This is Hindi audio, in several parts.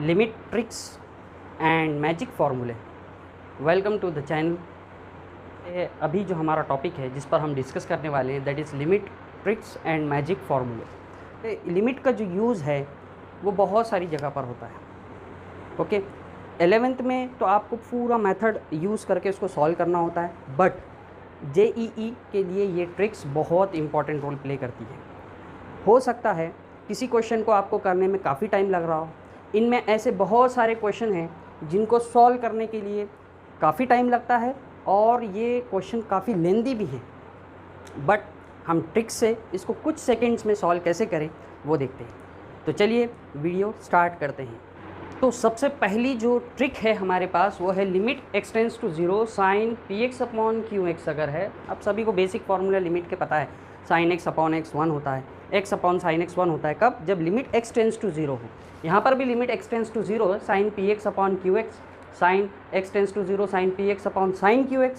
लिमिट ट्रिक्स एंड मैजिक फार्मूले। Welcome to the channel. अभी जो हमारा टॉपिक है जिस पर हम डिस्कस करने वाले हैं that is limit tricks and magic फार्मूले। लिमिट का जो यूज़ है वो बहुत सारी जगह पर होता है। ओके, 11th में तो आपको पूरा मेथड यूज़ करके उसको सॉल्व करना होता है, बट JEE के लिए ये ट्रिक्स बहुत इंपॉर्टेंट रोल प्ले करती है। हो सकता है किसी क्वेश्चन को आपको करने में काफ़ी टाइम लग रहा हो। इनमें ऐसे बहुत सारे क्वेश्चन हैं जिनको सॉल्व करने के लिए काफ़ी टाइम लगता है और ये क्वेश्चन काफ़ी लेंदी भी हैं, बट हम ट्रिक्स से इसको कुछ सेकंड्स में सॉल्व कैसे करें वो देखते हैं। तो चलिए वीडियो स्टार्ट करते हैं। तो सबसे पहली जो ट्रिक है हमारे पास वो है limit extends to 0 sine px upon qx अगर है। अब सभी को बेसिक फार्मूला लिमिट के पता है, साइन x अपॉन x 1 होता है, x अपॉन साइन x 1 होता है। कब? जब लिमिट एक्सटेंड्स टू 0 हो। यहाँ पर भी limit extends to 0 sine px upon qx, sine extends to 0 sine px upon sine qx,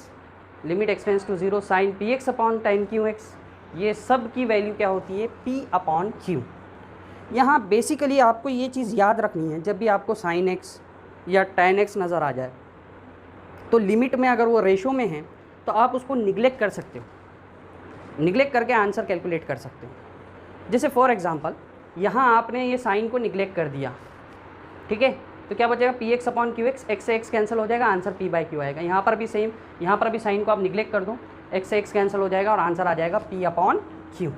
limit extends to 0 sine px upon tan qx। ये सब की वैल्यू क्या होती है? p upon q। यहाँ बेसिकली आपको ये चीज़ याद रखनी है, जब भी आपको साइन x या tan x नज़र आ जाए तो लिमिट में अगर वो रेशो में है तो आप उसको निगलेक्ट कर सकते हो, निगलेक्ट करके आंसर कैलकुलेट कर सकते हो। जैसे फॉर एग्जांपल यहाँ आपने ये साइन को निगलेक्ट कर दिया, ठीक है, तो क्या बचेगा? px अपॉन qx, x से x कैंसिल हो जाएगा, आंसर p बाई q आएगा। यहाँ पर भी सेम, यहाँ पर भी साइन को आप निगलेक्ट कर दो, x से x कैंसिल हो जाएगा और आंसर आ जाएगा p अपॉन q।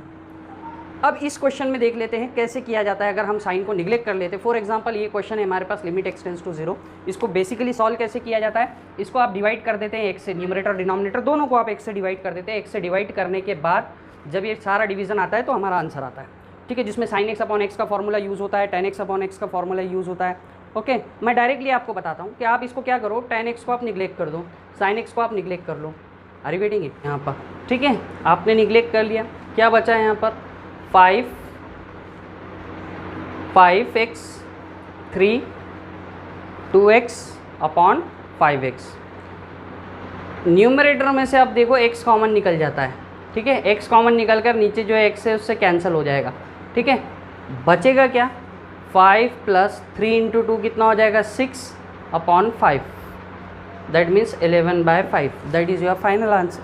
अब इस क्वेश्चन में देख लेते हैं कैसे किया जाता है अगर हम साइन को निगलेक्ट कर लेते हैं। फॉर एग्जांपल ये क्वेश्चन है हमारे पास लिमिट एक्सटेंड्स टू 0। इसको बेसिकली सॉल्व कैसे किया जाता है? इसको आप डिवाइड कर देते हैं x से, न्यूमरेटर डिनोमिनेटर दोनों को आप x से डिवाइड कर देते हैं। x से डिवाइड करने के बाद जब ये सारा डिवीजन आता है तो हमारा आंसर आता है, ठीक है, जिसमें साइन x अपॉन x का फॉर्मूला यूज़ होता है, tan x अपॉन x का फॉर्मूला यूज़ होता है। ओके, मैं डायरेक्टली आपको बताता हूँ कि आप इसको क्या करो, tan x को आप निगलेक्ट कर दो, साइन x को आप निगलेक्ट कर लो। Are you getting it? यहाँ पर ठीक है, आपने निगलेक्ट कर लिया, क्या बचा है यहाँ पर? 5x 3 2x upon 5x। Numerator में से आप देखो x कॉमन निकल जाता है, ठीक है, x कॉमन निकल कर नीचे जो है x है उससे कैंसिल हो जाएगा, ठीक है। बचेगा क्या? 5 प्लस 3 इंटू 2 कितना हो जाएगा? 6 upon 5, that means 11/5। That is your final answer.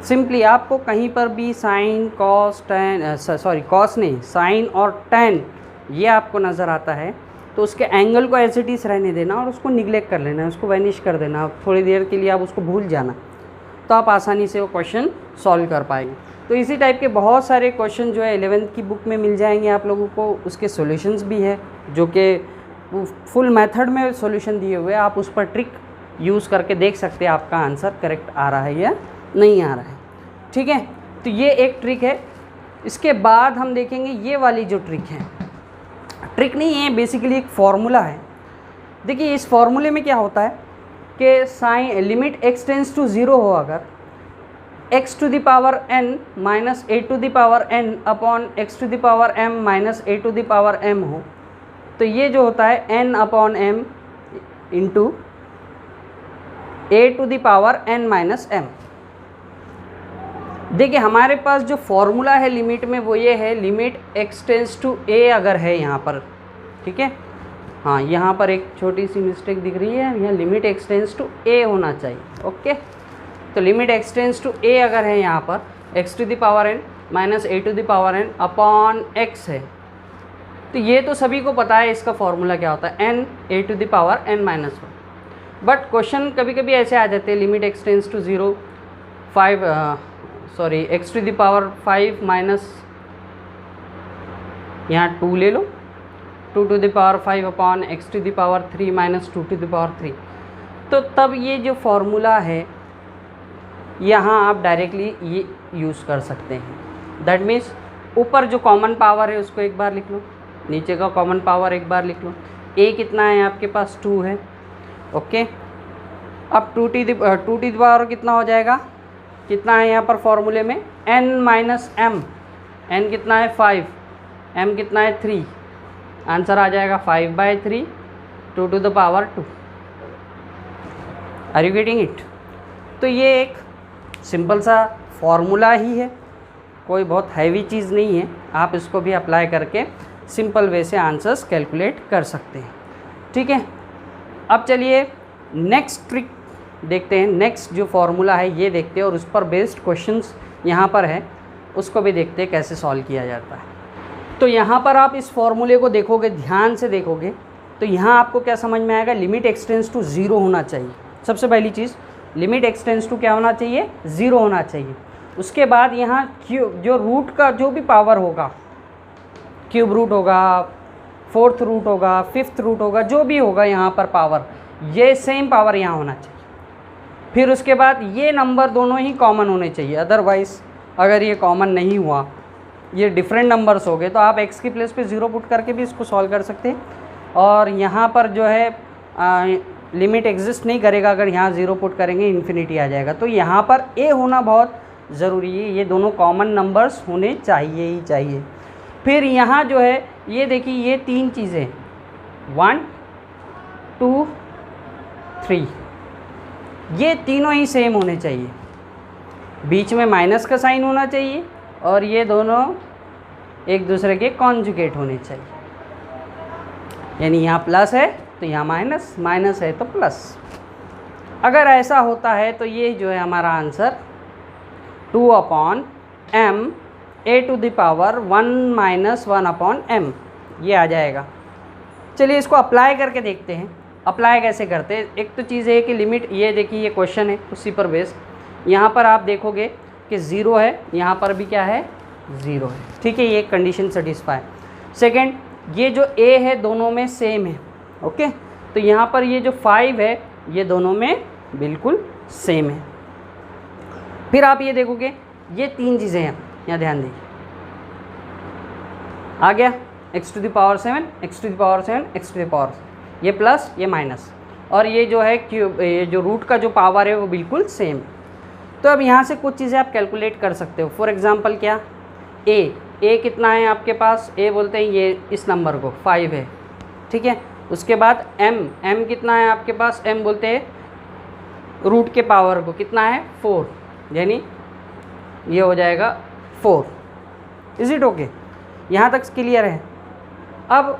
Simply आपको कहीं पर भी साइन कॉस टैन कॉस नहीं, साइन और टैन ये आपको नज़र आता है तो उसके एंगल को एज इट इज़ रहने देना और उसको निगलेक्ट कर लेना, उसको वैनिश कर देना, थोड़ी देर के लिए आप उसको भूल जाना, तो आप आसानी से वो क्वेश्चन सॉल्व कर पाएंगे। तो इसी टाइप के बहुत सारे क्वेश्चन जो है 11th की बुक में मिल जाएंगे आप लोगों को। उसके सॉल्यूशंस भी है जो कि फुल मेथड में सॉल्यूशन दिए हुए हैं, आप उस पर ट्रिक यूज़ करके देख सकते हैं आपका आंसर करेक्ट आ रहा है या नहीं आ रहा है, ठीक है। तो ये एक ट्रिक है। इसके बाद हम देखेंगे ये वाली जो ट्रिक है, ट्रिक नहीं है बेसिकली एक फार्मूला है। देखिए इस फार्मूले में क्या होता है कि sine limit x tends to 0 हो, अगर x to the power n minus a to the power n upon x to the power m minus a to the power m हो, तो ये जो होता है n upon m into a to the power n minus m। देखिए हमारे पास जो फॉर्मूला है लिमिट में वो ये है, limit x tends to a अगर है यहाँ पर, ठीक है, हाँ यहाँ पर एक छोटी सी मिस्टेक दिख रही है, यहाँ limit x tends to a होना चाहिए। ओके, तो limit x tends to a अगर है यहाँ पर x to the power n minus a to the power n upon x है, तो ये तो सभी को पता है इसका फॉर्मूला क्या होता है, n a to the power n minus 1। But question कभी कभी ऐसे आ जाते हैं, limit x tends to 0 x to the power 5 minus, यहाँ 2 ले लो, 2 to the power 5 upon x to the power 3 minus 2 to the power 3। तो तब ये जो फॉर्मूला है यहाँ आप डायरेक्टली ये यूज़ कर सकते हैं। दैट मीन्स ऊपर जो कॉमन पावर है उसको एक बार लिख लो, नीचे का कॉमन पावर एक बार लिख लो। a कितना है आपके पास? 2 है। ओके, अब 2 टू द पावर कितना हो जाएगा? कितना है यहाँ पर फॉर्मूले में? n minus m। n कितना है? 5, m कितना है? 3। आंसर आ जाएगा 5/3 2 to the power 2। Are you getting it? तो ये एक सिंपल सा फॉर्मूला ही है, कोई बहुत हैवी चीज़ नहीं है, आप इसको भी अप्लाई करके सिंपल वे से आंसर्स कैलकुलेट कर सकते हैं। ठीक है, अब चलिए नेक्स्ट ट्रिक देखते हैं। नेक्स्ट जो फॉर्मूला है ये देखते हैं और उस पर बेस्ड क्वेश्चंस यहाँ पर है, उसको भी देखते हैं कैसे सॉल्व किया जाता है। तो यहाँ पर आप इस फॉर्मूले को देखोगे, ध्यान से देखोगे तो यहाँ आपको क्या समझ में आएगा, लिमिट एक्सटेंड्स टू 0 होना चाहिए। सबसे पहली चीज़, लिमिट एक्सटेंड्स टू क्या होना चाहिए, 0 होना चाहिए। उसके बाद यहाँ जो रूट का जो भी पावर होगा, क्यूब रूट होगा, फोर्थ रूट होगा, फिफ्थ रूट होगा, जो भी होगा यहाँ पर पावर, ये सेम पावर यहाँ होना चाहिए। फिर उसके बाद ये नंबर दोनों ही कॉमन होने चाहिए, अदरवाइज़ अगर ये कॉमन नहीं हुआ, ये डिफरेंट नंबर्स हो गए, तो आप x की प्लेस पे 0 पुट करके भी इसको सॉल्व कर सकते हैं। और यहाँ पर जो है लिमिट एग्जिस्ट नहीं करेगा, अगर यहाँ 0 पुट करेंगे इन्फिनिटी आ जाएगा। तो यहाँ पर a होना बहुत ज़रूरी है, ये दोनों कॉमन नंबर्स होने चाहिए ही चाहिए। फिर यहाँ जो है ये देखिए, ये तीन चीज़ें 1 2 3, ये तीनों ही सेम होने चाहिए। बीच में माइनस का साइन होना चाहिए और ये दोनों एक दूसरे के कॉन्जुगेट होने चाहिए। यानी यहाँ प्लस है तो यहाँ माइनस, माइनस है तो प्लस। अगर ऐसा होता है तो ये जो है हमारा आंसर 2/m a⁻1 - 1/m ये आ जाएगा। चलिए इसको अप्लाई करके देखते हैं। अप्लाई कैसे करते हैं? एक तो चीज़ है कि लिमिट, ये देखिए ये क्वेश्चन है उसी पर बेस, यहाँ पर आप देखोगे कि 0 है, यहाँ पर भी क्या है, 0 है। ठीक है, ये कंडीशन सेटिस्फाई। सेकंड, ये जो a है दोनों में सेम है। ओके, तो यहाँ पर ये जो 5 है ये दोनों में बिल्कुल सेम है। फिर आप ये देखोगे ये तीन चीज़ें हैं, यहाँ ध्यान दीजिए, आ गया x⁻7 x⁻7 x⁻7, ये प्लस ये माइनस, और ये जो है क्यूब, ये जो रूट का जो पावर है वो बिल्कुल सेम। तो अब यहाँ से कुछ चीज़ें आप कैलकुलेट कर सकते हो। फॉर एग्जांपल क्या, a कितना है आपके पास, a बोलते हैं ये इस नंबर को 5 है। ठीक है, उसके बाद m कितना है आपके पास, m बोलते हैं रूट के पावर को, कितना है 4, यानी ये हो जाएगा 4। Is it okay? यहाँ तक क्लियर है? अब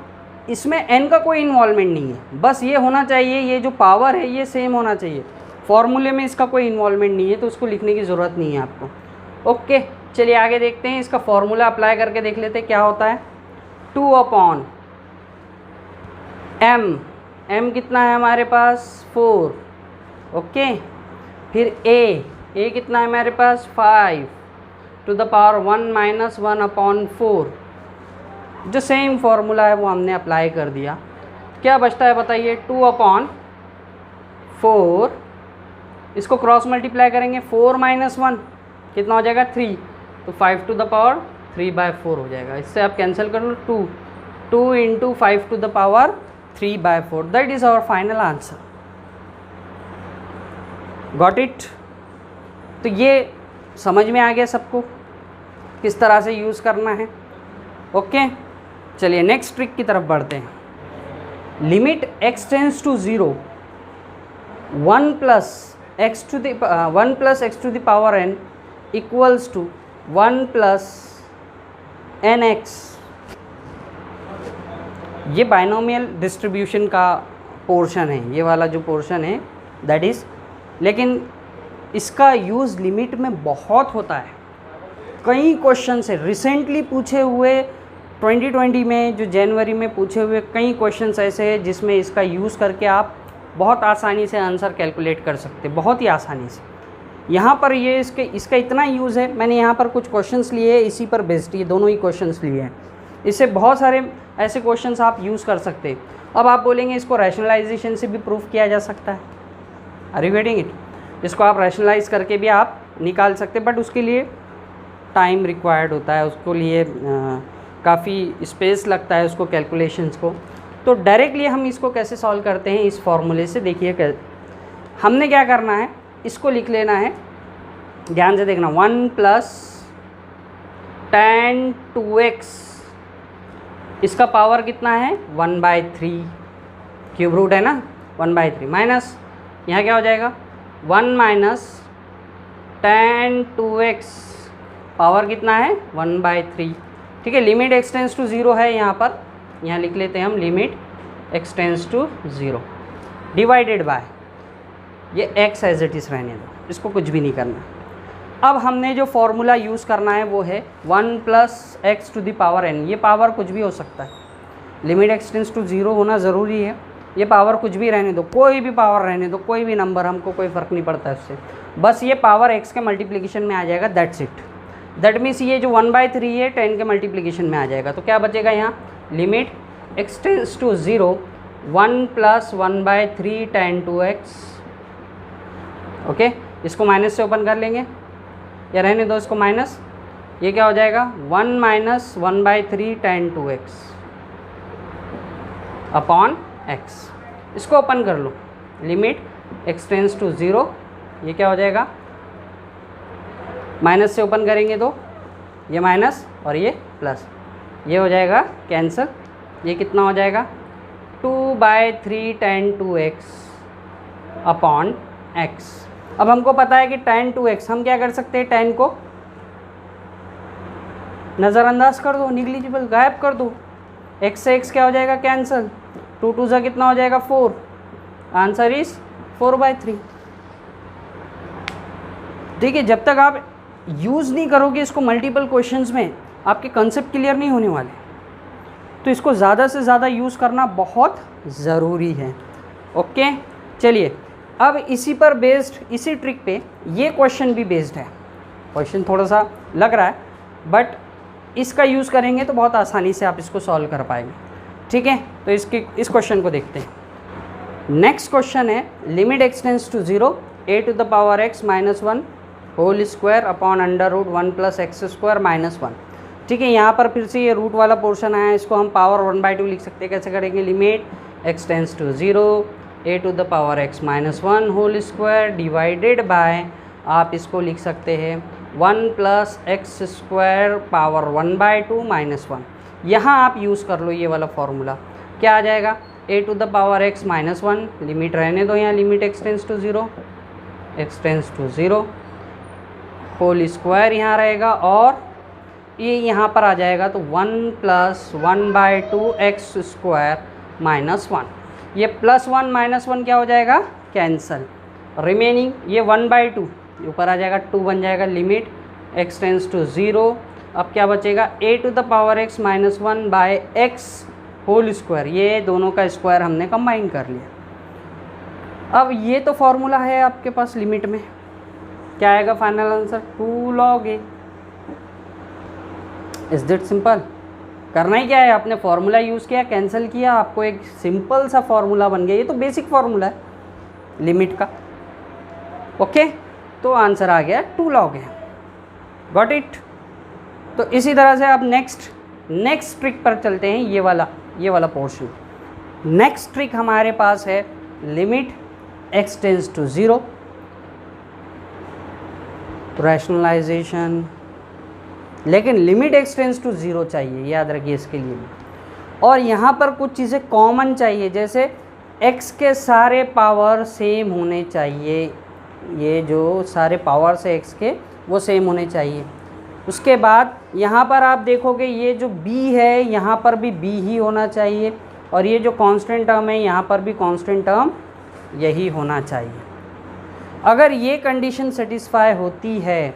इसमें n का कोई इन्वॉल्वमेंट नहीं है, बस ये होना चाहिए, ये जो पावर है ये सेम होना चाहिए। फॉर्मूले में इसका कोई इन्वॉल्वमेंट नहीं है तो उसको लिखने की ज़रूरत नहीं है आपको। ओके, चलिए आगे देखते हैं, इसका फॉर्मूला अप्लाई करके देख लेते हैं क्या होता है। 2/m, m कितना है हमारे पास 4। ओके, फिर a कितना है हमारे पास 5 to the power 1 - 1/4। जो सेम फॉर्मूला है वो हमने अप्लाई कर दिया। क्या बचता है बताइए, 2/4, इसको क्रॉस मल्टीप्लाई करेंगे, 4 - 1 कितना हो जाएगा 3, तो 5 to the power 3/4 हो जाएगा। इससे आप कैंसिल कर लो, 2 × 5 to the power 3/4, that is our final answer. Got it? तो ये समझ में आ गया सबको किस तरह से यूज़ करना है। ओके, चलिए नेक्स्ट ट्रिक की तरफ बढ़ते हैं। Limit x tends to 0, 1 + x to the power n equals to 1 + nx। ये बाइनोमियल डिस्ट्रीब्यूशन का पोर्शन है, ये वाला जो पोर्शन है दैट इज़, लेकिन इसका यूज़ लिमिट में बहुत होता है। कई क्वेश्चन है रिसेंटली पूछे हुए, 2020 में जो जनवरी में पूछे हुए कई क्वेश्चंस ऐसे हैं जिसमें इसका यूज़ करके आप बहुत आसानी से आंसर कैलकुलेट कर सकते हैं, बहुत ही आसानी से। यहाँ पर ये इसका इतना यूज़ है, मैंने यहाँ पर कुछ क्वेश्चंस लिए हैं इसी पर बेस्ड, ये दोनों ही क्वेश्चंस लिए हैं। इससे बहुत सारे ऐसे क्वेश्चंस आप यूज़ कर सकते हैं। अब आप बोलेंगे इसको रैशनलाइजेशन से भी प्रूफ किया जा सकता है, आर यू गेटिंग इट? इसको आप रैशनलाइज करके भी आप निकाल सकते हैं, बट उसके लिए टाइम रिक्वायर्ड होता है, उसको लिए काफ़ी स्पेस लगता है उसको कैलकुलेशंस को। तो डायरेक्टली हम इसको कैसे सॉल्व करते हैं इस फॉर्मूले से, देखिए हमने क्या करना है, इसको लिख लेना है, ध्यान से देखना, 1 + tan 2x, इसका पावर कितना है 1/3, क्यूब रूट है ना 1/3, माइनस यहाँ क्या हो जाएगा 1 - tan 2x, पावर कितना है 1/3, ठीक है, लिमिट एक्सटेंस टू 0 है यहाँ पर, यहाँ लिख लेते हैं हम limit extends to 0 divided by ये x एज इट इज़ रहने दो, इसको कुछ भी नहीं करना। अब हमने जो फॉर्मूला यूज़ करना है वो है 1 + x to the power n। ये पावर कुछ भी हो सकता है, लिमिट एक्सटेंस टू 0 होना ज़रूरी है। ये पावर कुछ भी रहने दो, कोई भी पावर रहने दो, कोई भी नंबर, हमको कोई फ़र्क नहीं पड़ता इससे, बस ये पावर x के मल्टीप्लिकेशन में आ जाएगा, दैट्स इट। दैट मीन्स ये जो 1/3 है 10 के मल्टीप्लिकेशन में आ जाएगा। तो क्या बचेगा यहाँ, limit extends to 0 1 + 1/3 tan 2x। Okay, इसको माइनस से ओपन कर लेंगे या रहने दो इसको माइनस, ये क्या हो जाएगा 1 - 1/3 tan 2x अपॉन x। इसको ओपन कर लो, लिमिट एक्सटेंस टू 0, ये क्या हो जाएगा, माइनस से ओपन करेंगे तो ये माइनस और ये प्लस, ये हो जाएगा कैंसिल। ये कितना हो जाएगा 2/3 tan 2x अपॉन x। अब हमको पता है कि tan 2x, हम क्या कर सकते हैं, tan को नज़रअंदाज कर दो, निग्लिजिबल, गायब कर दो। x से x क्या हो जाएगा, कैंसिल, 2 × 2 कितना हो जाएगा 4, आंसर इज 4/3। ठीक है, जब तक आप यूज़ नहीं करोगे इसको मल्टीपल क्वेश्चंस में, आपके कंसेप्ट क्लियर नहीं होने वाले, तो इसको ज़्यादा से ज़्यादा यूज़ करना बहुत ज़रूरी है। ओके, चलिए अब इसी पर बेस्ड, इसी ट्रिक पे ये क्वेश्चन भी बेस्ड है। क्वेश्चन थोड़ा सा लग रहा है, बट इसका यूज़ करेंगे तो बहुत आसानी से आप इसको सॉल्व कर पाएंगे। ठीक है, तो इस क्वेश्चन को देखते हैं। नेक्स्ट क्वेश्चन है limit extends to 0 a to the power x - 1 whole square upon √1 + x² - 1। ठीक है, यहाँ पर फिर से ये रूट वाला पोर्शन आया है, इसको हम पावर 1/2 लिख सकते हैं। कैसे करेंगे, limit extends to 0 a to the power x - 1 whole square divided by, आप इसको लिख सकते हैं 1 + x² पावर 1/2 - 1। यहाँ आप यूज़ कर लो ये वाला फॉर्मूला, क्या आ जाएगा, a to the power x - 1, limit रहने दो यहाँ, limit extends to 0 whole square यहाँ रहेगा, और ये यहाँ पर आ जाएगा तो 1 + 1/2 x² - 1। ये +1 - 1 क्या हो जाएगा, कैंसल। रिमेनिंग ये 1/2 ऊपर आ जाएगा, 2 बन जाएगा, लिमिट एक्सटेंस टू 0। अब क्या बचेगा, a to the power x - 1 by x whole square, ये दोनों का स्क्वायर हमने कंबाइन कर लिया। अब ये तो फॉर्मूला है आपके पास, लिमिट में क्या आएगा final answer, 2 log a। Is this simple, करना ही क्या है, आपने फॉर्मूला यूज़ किया, कैंसिल किया, आपको एक सिंपल सा फॉर्मूला बन गया। ये तो बेसिक फॉर्मूला है लिमिट का। ओके, तो आंसर आ गया 2 log a। Got it. तो इसी तरह से आप नेक्स्ट ट्रिक पर चलते हैं, ये वाला पोर्शन। नेक्स्ट ट्रिक हमारे पास है लिमिट एक्सटेंस टू 0 रैशनलाइजेशन, लेकिन लिमिट एक्सटेंस टू 0 चाहिए, याद रखिए इसके लिए भी। और यहाँ पर कुछ चीज़ें कॉमन चाहिए, जैसे x के सारे पावर सेम होने चाहिए, ये जो सारे पावर्स है x के वो सेम होने चाहिए। उसके बाद यहाँ पर आप देखोगे ये जो b है यहाँ पर भी b ही होना चाहिए, और ये जो कांस्टेंट टर्म है यहाँ पर भी कांस्टेंट टर्म यही होना चाहिए। अगर ये कंडीशन सेटिस्फाई होती है,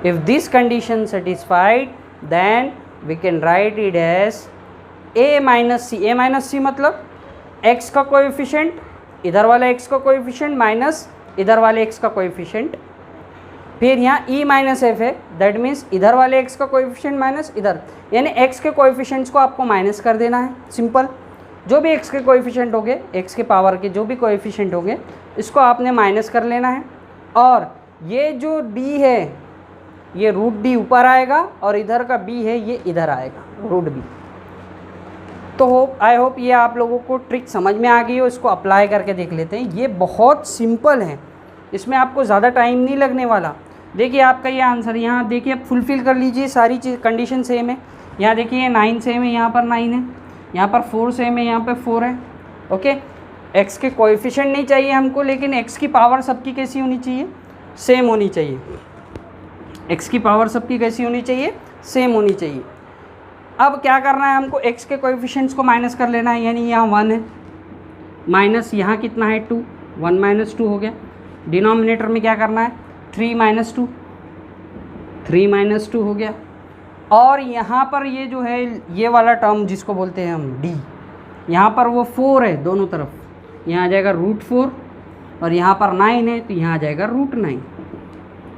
if this condition satisfied, then we can write it as a - c। a - c मतलब x का कोएफिशिएंट, इधर वाले x का कोएफिशिएंट माइनस इधर वाले x का कोएफिशिएंट, फिर यहाँ e - f है, दैट मीन्स इधर वाले x का कोएफिशिएंट माइनस इधर, यानी x के कोएफिशिएंट्स को आपको माइनस कर देना है। सिंपल, जो भी x के कोएफिशिएंट होंगे, x के पावर के जो भी कोएफिशिएंट होंगे, इसको आपने माइनस कर लेना है। और ये जो d है ये √d ऊपर आएगा, और इधर का b है ये इधर आएगा, √b। तो आई होप ये आप लोगों को ट्रिक समझ में आ गई हो। इसको अप्लाई करके देख लेते हैं, ये बहुत सिंपल है, इसमें आपको ज़्यादा टाइम नहीं लगने वाला। देखिए आपका ये आंसर, यहाँ देखिए आप फुलफ़िल कर लीजिए, सारी चीज़ कंडीशन सेम है। यहाँ देखिए 9 सेम है, यहाँ पर 9 है, यहाँ पर 4 सेम है, यहाँ पर 4 है। ओके, x के कोएफिशिएंट नहीं चाहिए हमको, लेकिन x की पावर सबकी कैसी होनी चाहिए, सेम होनी चाहिए। x की पावर सबकी कैसी होनी चाहिए, सेम होनी चाहिए। अब क्या करना है हमको, x के कोएफिशिएंट्स को माइनस कर लेना है, यानी यहाँ 1 है माइनस यहाँ कितना है 2, 1 माइनस 2 हो गया। डिनोमिनेटर में क्या करना है 3 माइनस 2, 3 माइनस 2 हो गया। और यहाँ पर ये जो है ये वाला टर्म जिसको बोलते हैं हम d, यहाँ पर वो 4 है दोनों तरफ, यहाँ आ जाएगा √4 और यहाँ पर 9 है तो यहाँ आ जाएगा √9।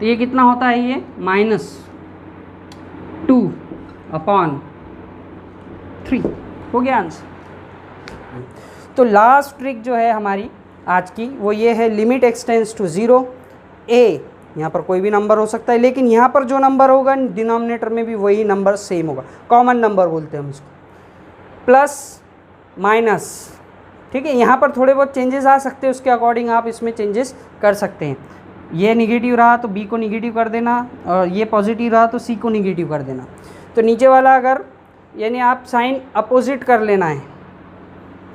तो ये कितना होता है, ये -2/3 हो गया आंसर। तो लास्ट ट्रिक जो है हमारी आज की वो ये है, limit x tends to 0 a, यहाँ पर कोई भी नंबर हो सकता है, लेकिन यहाँ पर जो नंबर होगा डिनोमिनेटर में भी वही नंबर सेम होगा, कॉमन नंबर बोलते हैं हम इसको, प्लस माइनस। ठीक है, यहाँ पर थोड़े बहुत चेंजेस आ सकते हैं, उसके अकॉर्डिंग आप इसमें चेंजेस कर सकते हैं। ये निगेटिव रहा तो b को निगेटिव कर देना, और ये पॉजिटिव रहा तो c को निगेटिव कर देना। तो नीचे वाला अगर यानी आप साइन अपोजिट कर लेना है,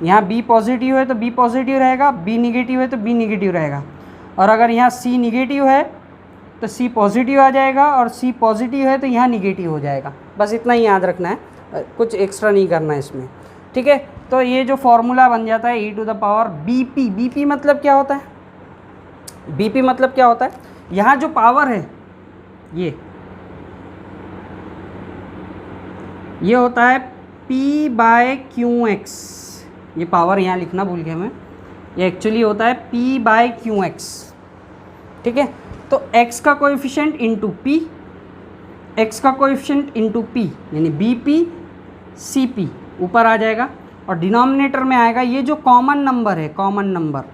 यहाँ b पॉजिटिव है तो b पॉजिटिव रहेगा, b निगेटिव है तो b निगेटिव रहेगा, और अगर यहाँ c निगेटिव है तो c पॉजिटिव आ जाएगा, और c पॉजिटिव है तो यहाँ निगेटिव हो जाएगा। बस इतना ही याद रखना है, कुछ एक्स्ट्रा नहीं करना है इसमें। ठीक है, तो ये जो फॉर्मूला बन जाता है e to the power bp। bp मतलब क्या होता है, bp मतलब क्या होता है, यहाँ जो पावर है ये होता है p/qx। ये पावर यहाँ लिखना भूल गया मैं, ये एक्चुअली होता है p/qx। ठीक है, तो x का कोएफिशिएंट इंटू p, x का कोएफिशिएंट इंटू p यानी bp cp ऊपर आ जाएगा, और डिनोमिनेटर में आएगा ये जो कॉमन नंबर है, कॉमन नंबर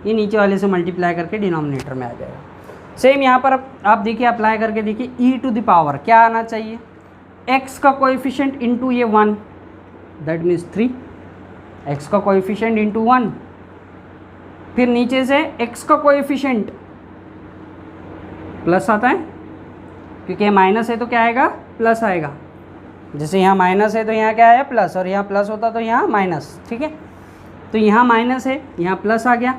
ये नीचे वाले से मल्टीप्लाई करके डिनोमिनेटर में आ जाएगा। सेम यहाँ पर आप देखिए, अप्लाई करके देखिए, e टू द पावर क्या आना चाहिए, x का कोएफिशिएंट इंटू ये 1 दैट मीन्स 3, x का कोएफिशिएंट इंटू 1, फिर नीचे से x का कोएफिशिएंट प्लस आता है, क्योंकि माइनस है तो क्या आएगा, प्लस आएगा। जैसे यहाँ माइनस है तो यहाँ क्या है, प्लस, और यहाँ प्लस होता तो यहाँ माइनस। ठीक है, तो यहाँ माइनस है, यहाँ प्लस आ गया।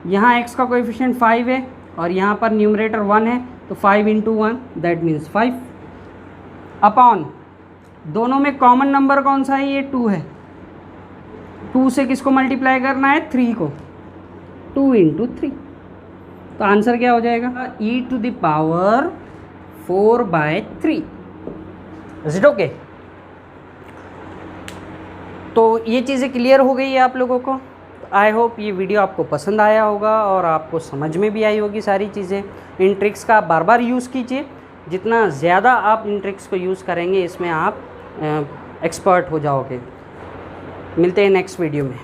यहाँ x का कोएफिशिएंट 5 है और यहाँ पर न्यूमरेटर 1 है, तो 5 इंटू 1 दैट मीन्स 5 अपॉन, दोनों में कॉमन नंबर कौन सा है, ये 2 है, 2 से किसको मल्टीप्लाई करना है, 3 को, 2 इंटू 3। तो आंसर क्या हो जाएगा, e to the power 4/3। Is it okay? तो ये चीज़ें क्लियर हो गई है आप लोगों को। आई होप ये वीडियो आपको पसंद आया होगा और आपको समझ में भी आई होगी सारी चीज़ें। इन ट्रिक्स का बार बार यूज़ कीजिए, जितना ज़्यादा आप इन ट्रिक्स को यूज़ करेंगे इसमें आप एक्सपर्ट हो जाओगे। मिलते हैं नेक्स्ट वीडियो में।